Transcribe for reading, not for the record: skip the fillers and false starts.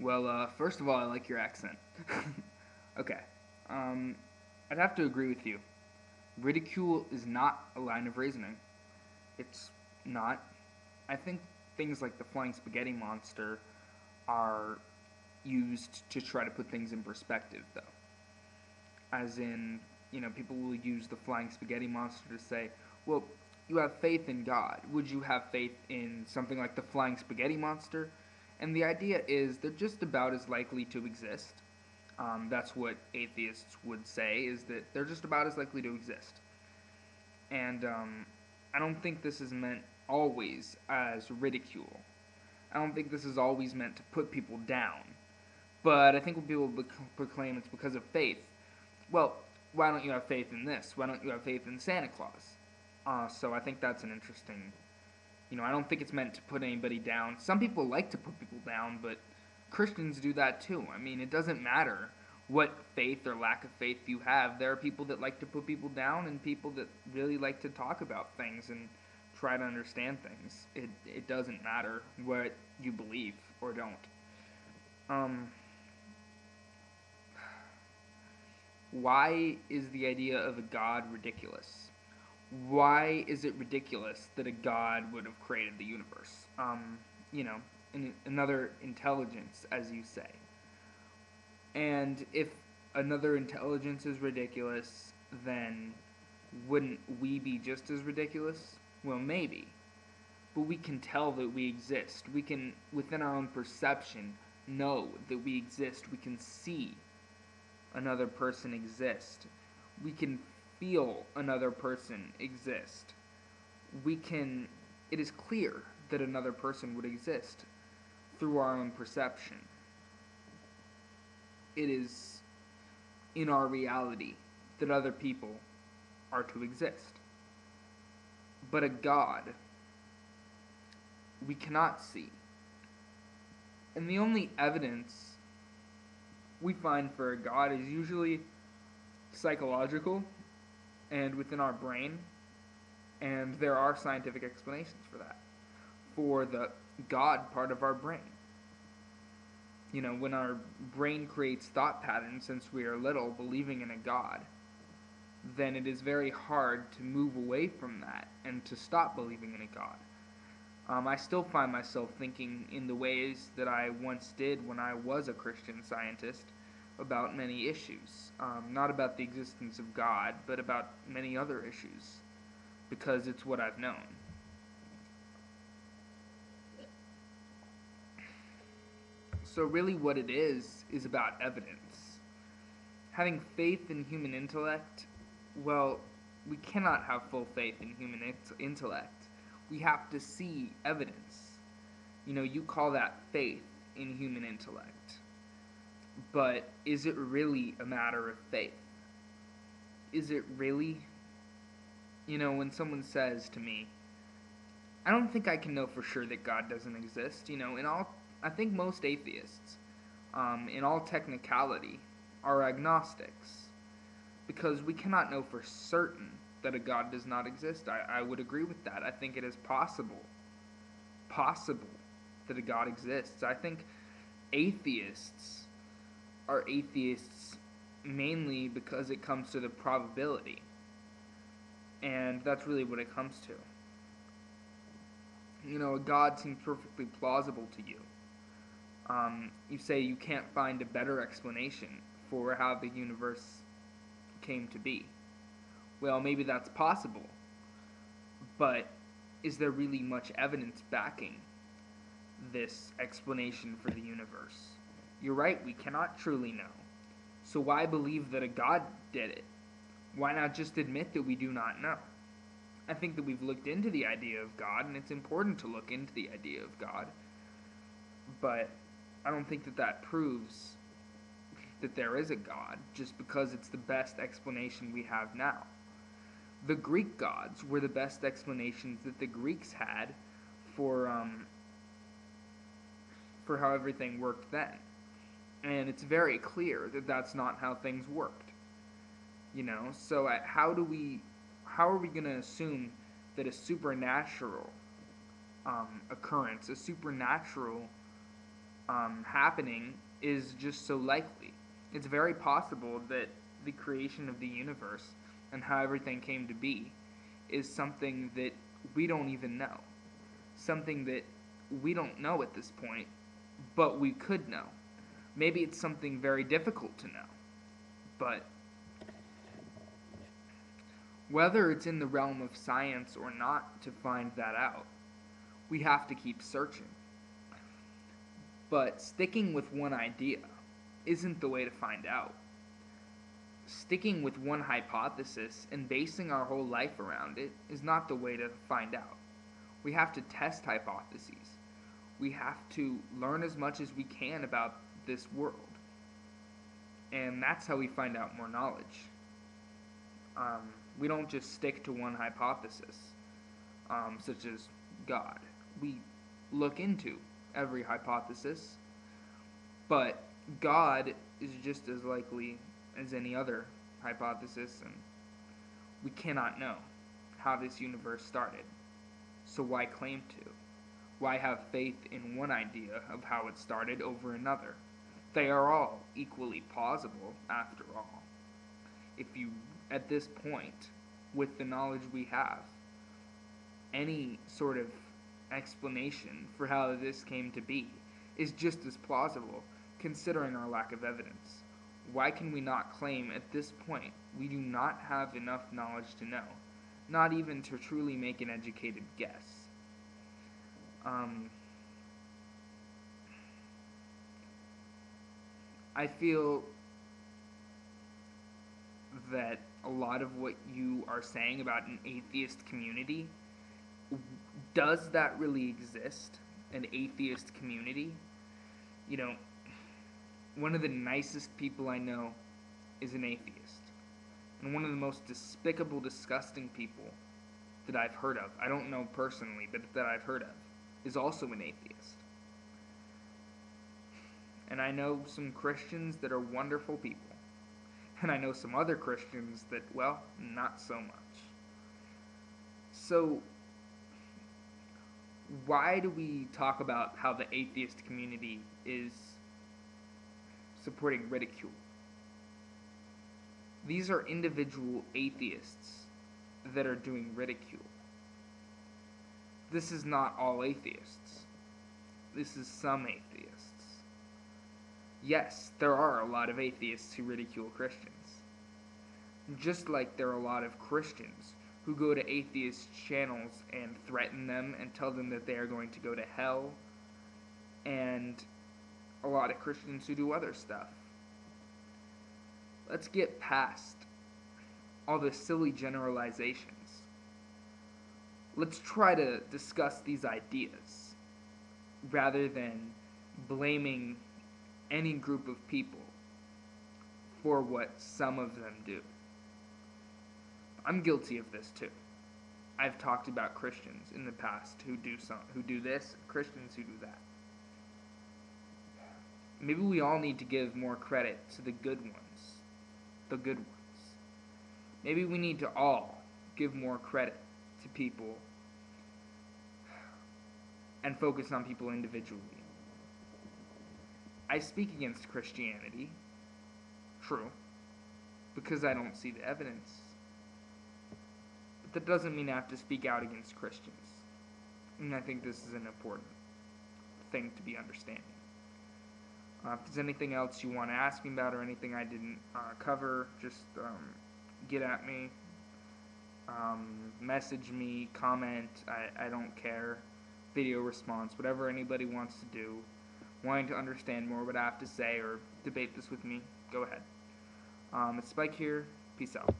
Well, first of all, I like your accent. Okay. Um, I'd have to agree with you. Ridicule is not a line of reasoning. It's not. I think things like the flying spaghetti monster are used to try to put things in perspective, though. As in, people will use the flying spaghetti monster to say, well, you have faith in God. Would you have faith in something like the flying spaghetti monster? And the idea is they're just about as likely to exist. That's what atheists would say, is that they're just about as likely to exist. And I don't think this is meant always as ridicule. I don't think this is always meant to put people down. But I think when people proclaim it's because of faith, well, why don't you have faith in this? Why don't you have faith in Santa Claus? So I think that's an interesting. I don't think it's meant to put anybody down. Some people like to put people down, but Christians do that too. I mean, it doesn't matter what faith or lack of faith you have. There are people that like to put people down and people that really like to talk about things and try to understand things. It doesn't matter what you believe or don't. Um, why is the idea of a God ridiculous? Why is it ridiculous that a God would have created the universe? You know, another intelligence, as you say. And if another intelligence is ridiculous, then wouldn't we be just as ridiculous? Well, maybe. But we can tell that we exist. We can, within our own perception, know that we exist. We can see another person exist. We can feel another person exist. It is clear that another person would exist through our own perception. It is in our reality that other people are to exist. But a God we cannot see. And the only evidence we find for a God is usually psychological and within our brain, and there are scientific explanations for that, for the God part of our brain. When our brain creates thought patterns since we are little, believing in a God, then it is very hard to move away from that and to stop believing in a God. I still find myself thinking in the ways that I once did when I was a Christian Scientist about many issues. Not about the existence of God, but about many other issues, because it's what I've known. So really what it is about evidence. Having faith in human intellect, well, we cannot have full faith in human intellect. We have to see evidence. You call that faith in human intellect. But is it really a matter of faith? Is it really? When someone says to me, I don't think I can know for sure that God doesn't exist, I think most atheists, in all technicality, are agnostics. Because we cannot know for certain that a God does not exist. I would agree with that. I think it is possible that a God exists. I think atheists are atheists mainly because it comes to the probability. And that's really what it comes to. A God seems perfectly plausible to you. You say you can't find a better explanation for how the universe came to be. Well, maybe that's possible. But is there really much evidence backing this explanation for the universe? You're right, we cannot truly know. So why believe that a God did it? Why not just admit that we do not know? I think that we've looked into the idea of God, and it's important to look into the idea of God. But I don't think that proves that there is a God, just because it's the best explanation we have now. The Greek gods were the best explanations that the Greeks had for how everything worked then. And it's very clear that that's not how things worked. So how are we going to assume that a supernatural occurrence, a supernatural happening is just so likely. It's very possible that the creation of the universe and how everything came to be is something that we don't even know. Something that we don't know at this point, but we could know. Maybe it's something very difficult to know, but whether it's in the realm of science or not to find that out, we have to keep searching. But sticking with one idea isn't the way to find out. Sticking with one hypothesis and basing our whole life around it is not the way to find out. We have to test hypotheses. We have to learn as much as we can about this world. And that's how we find out more knowledge. We don't just stick to one hypothesis, such as God. We look into every hypothesis, but God is just as likely as any other hypothesis, and we cannot know how this universe started. So why claim to? Why have faith in one idea of how it started over another? They are all equally plausible, after all. If you, at this point, with the knowledge we have, any sort of explanation for how this came to be is just as plausible, considering our lack of evidence. Why can we not claim at this point we do not have enough knowledge to know, not even to truly make an educated guess? I feel that a lot of what you are saying about an atheist community, does that really exist? An atheist community? You know, one of the nicest people I know is an atheist. And one of the most despicable, disgusting people that I've heard of, I don't know personally, but that I've heard of, is also an atheist. And I know some Christians that are wonderful people. And I know some other Christians that, well, not so much. So, why do we talk about how the atheist community is supporting ridicule? These are individual atheists that are doing ridicule. This is not all atheists. This is some atheists. Yes, there are a lot of atheists who ridicule Christians. Just like there are a lot of Christians who go to atheist channels and threaten them and tell them that they are going to go to hell, and a lot of Christians who do other stuff. Let's get past all the silly generalizations. Let's try to discuss these ideas rather than blaming any group of people for what some of them do. I'm guilty of this too. I've talked about Christians in the past who do this, Christians who do that. Maybe we all need to give more credit to the good ones. The good ones. Maybe we need to all give more credit to people and focus on people individually. I speak against Christianity, true, because I don't see the evidence. But that doesn't mean I have to speak out against Christians. And I think this is an important thing to be understanding. If there's anything else you want to ask me about or anything I didn't cover, just get at me, message me, comment, I don't care, video response, whatever anybody wants to do. Wanting to understand more what I have to say or debate this with me, go ahead. It's Spike here. Peace out.